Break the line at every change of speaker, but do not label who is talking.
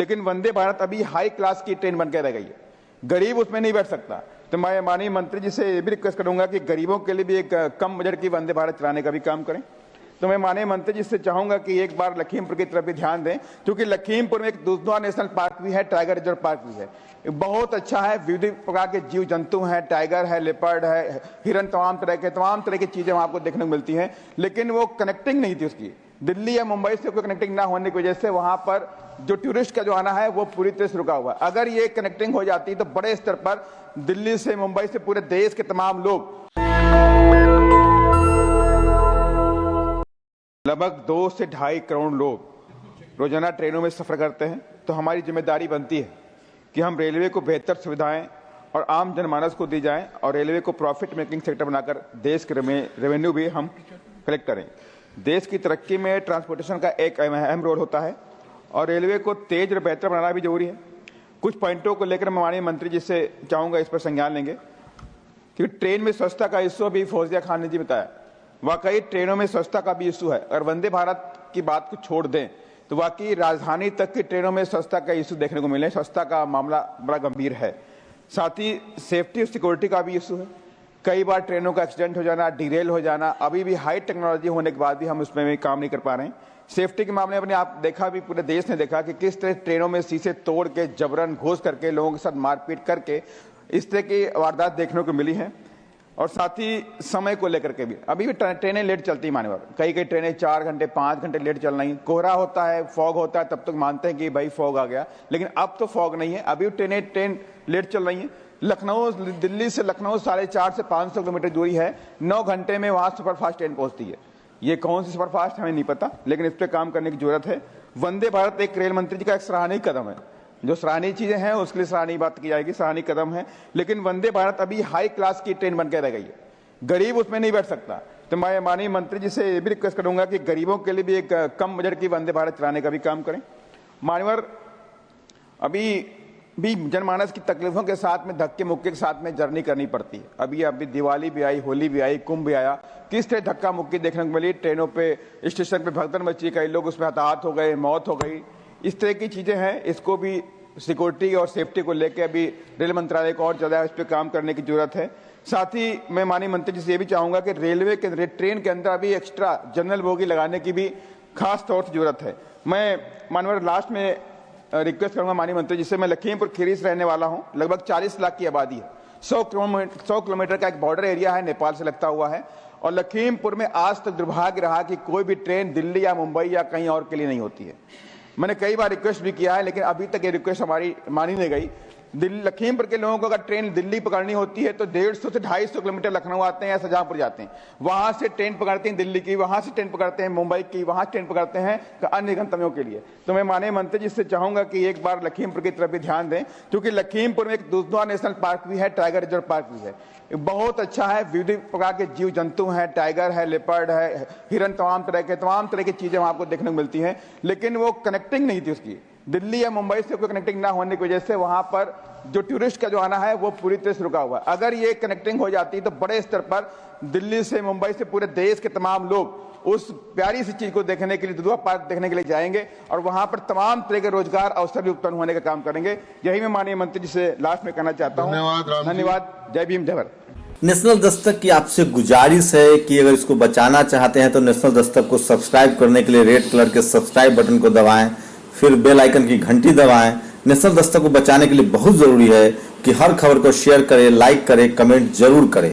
लेकिन वंदे भारत अभी high class की ट्रेन बनकर रह गई है, गरीब उसमें नहीं बैठ सकता। तो मैं माननीय मंत्री जी से ये भी रिक्वेस्ट करूंगा कि गरीबों के लिए भी एक कम बजट की वंदे भारत चलाने का भी काम करें। तो मैं माननीय मंत्री जी से चाहूंगा कि एक बार लखीमपुर की तरफ भी ध्यान दें, क्योंकि लखीमपुर में एक दुधवा नेशनल पार्क भी है, टाइगर रिजर्व पार्क भी है, बहुत अच्छा है। विविध प्रकार के जीव जंतु हैं, टाइगर है, लेपर्ड है, हिरन, तमाम तरह की चीजें वहां आपको देखने को मिलती हैं। लेकिन वो कनेक्टिंग नहीं थी उसकी, दिल्ली या मुंबई से कोई कनेक्टिंग ना होने की वजह से वहां पर जो टूरिस्ट का जो आना है वो पूरी तरह से रुका हुआ है। अगर ये कनेक्टिंग हो जाती तो बड़े स्तर पर दिल्ली से, मुंबई से, पूरे देश के तमाम लोग, लगभग 2 से 2.5 करोड़ लोग रोजाना ट्रेनों में सफर करते हैं। तो हमारी जिम्मेदारी बनती है कि हम रेलवे को बेहतर सुविधाएं और आम जनमानस को दी जाएं और रेलवे को प्रॉफिट मेकिंग सेक्टर बनाकर देश के रेवेन्यू भी हम कलेक्ट करें। देश की तरक्की में ट्रांसपोर्टेशन का एक अहम रोल होता है और रेलवे को तेज और बेहतर बनाना भी जरूरी है। कुछ पॉइंटों को लेकर मैं माननीय मंत्री जी से चाहूंगा इस पर संज्ञान लेंगे, क्योंकि ट्रेन में स्वच्छता का इशू भी फौजिया खान ने जी बताया, वाकई ट्रेनों में स्वच्छता का भी इशू है। और वंदे भारत की बात को छोड़ दें तो वाकई राजधानी तक की ट्रेनों में स्वच्छता का इशू देखने को मिले, स्वच्छता का मामला बड़ा गंभीर है। साथ ही सेफ्टी और सिक्योरिटी का भी इशू है, कई बार ट्रेनों का एक्सीडेंट हो जाना, डिरेल हो जाना, अभी भी हाई टेक्नोलॉजी होने के बाद भी हम उसमें भी काम नहीं कर पा रहे हैं। सेफ्टी के मामले में आप देखा भी, पूरे देश ने देखा कि किस तरह ट्रेनों में शीशे तोड़ के, जबरन घुस करके, लोगों के साथ मारपीट करके इस तरह की वारदात देखने को मिली है। और साथ ही समय को लेकर के भी अभी भी ट्रेनें लेट चलती है मान्यवर, कई ट्रेनें 4 घंटे 5 घंटे लेट चल रही। कोहरा होता है, फॉग होता है, तब तक मानते हैं कि भाई फॉग आ गया, लेकिन अब तो फॉग नहीं है, अभी ट्रेन लेट चल रही है। लखनऊ, दिल्ली से लखनऊ 450 से 500 किलोमीटर दूरी है, 9 घंटे में वहां सुपरफास्ट ट्रेन पहुंचती है। ये कौन सी सुपरफास्ट हमें नहीं पता, लेकिन इस पर काम करने की जरूरत है। वंदे भारत एक रेल मंत्री जी का एक सराहनीय कदम है, जो सराहनीय चीजें हैं उसके लिए सराहनीय बात की जाएगी, सराहनीय कदम है। लेकिन वंदे भारत अभी हाई क्लास की ट्रेन बनकर रह गई है, गरीब उसमें नहीं बैठ सकता। तो मैं माननीय मंत्री जी से ये भी रिक्वेस्ट करूंगा कि गरीबों के लिए भी एक कम बजट की वंदे भारत चलाने का भी काम करें। मान्यवर, अभी भी जनमानस की तकलीफों के साथ में, धक्के मुक्के के साथ में जर्नी करनी पड़ती है। अभी दिवाली भी आई, होली भी आई, कुंभ भी आया, किस तरह धक्का मुक्की देखने को मिली। ट्रेनों पे, स्टेशन पे भगदड़ मची, कई लोग उसमें हताहत हो गए, मौत हो गई, इस तरह की चीजें हैं। इसको भी सिक्योरिटी और सेफ्टी को लेकर अभी रेल मंत्रालय को और ज्यादा इस पर काम करने की जरूरत है। साथ ही मैं माननीय मंत्री जी से ये भी चाहूंगा कि रेलवे के ट्रेन के अंदर अभी एक्स्ट्रा जनरल बोगी लगाने की भी खास तौर से जरूरत है। मैं माननीय लास्ट में रिक्वेस्ट करूंगा माननीय मंत्री जी से, मैं लखीमपुर खीरी से रहने वाला हूं, लगभग 40 लाख की आबादी है, 100 किलोमीटर का एक बॉर्डर एरिया है, नेपाल से लगता हुआ है। और लखीमपुर में आज तक दुर्भाग्य रहा कि कोई भी ट्रेन दिल्ली या मुंबई या कहीं और के लिए नहीं होती है। मैंने कई बार रिक्वेस्ट भी किया है, लेकिन अभी तक ये रिक्वेस्ट हमारी मानी नहीं गई। लखीमपुर के लोगों को अगर ट्रेन दिल्ली पकड़नी होती है तो 150 से 250 किलोमीटर लखनऊ आते हैं या शाहजहांपुर जाते हैं, वहां से ट्रेन पकड़ते हैं दिल्ली की, वहां से ट्रेन पकड़ते हैं मुंबई की, वहां ट्रेन पकड़ते हैं अन्य गंतव्यों के लिए। तो मैं माननीय मंत्री जी से चाहूंगा कि एक बार लखीमपुर की तरफ भी ध्यान दें, क्योंकि लखीमपुर में एक दुधवा नेशनल पार्क भी है, टाइगर रिजर्व पार्क भी है, बहुत अच्छा है। विविध प्रकार के जीव जंतु हैं, टाइगर है, लेपर्ड है, हिरन, तमाम तरह की चीजें वहां आपको देखने को मिलती हैं। लेकिन वो कनेक्टिंग नहीं थी उसकी, दिल्ली या मुंबई से कोई कनेक्टिंग ना होने की वजह से वहां पर जो टूरिस्ट का जो आना है वो पूरी तरह से रुका हुआ है। अगर ये कनेक्टिंग हो जाती तो बड़े स्तर पर दिल्ली से, मुंबई से, पूरे देश के तमाम लोग उस प्यारी सी चीज को देखने के लिए, दुधवा पार्क देखने के लिए जाएंगे और वहां पर तमाम तरह के रोजगार अवसर भी उत्पन्न होने का काम करेंगे। यही मैं माननीय मंत्री जी से लास्ट में कहना चाहता हूँ। धन्यवाद। जय भीम, जय भारत।
नेशनल दस्तक की आपसे गुजारिश है कि अगर इसको बचाना चाहते हैं तो नेशनल दस्तक को सब्सक्राइब करने के लिए रेड कलर के सब्सक्राइब बटन को दबाएं, फिर बेल आइकन की घंटी दबाएं। नेशनल दस्तक को बचाने के लिए बहुत जरूरी है कि हर खबर को शेयर करें, लाइक करें, कमेंट जरूर करें।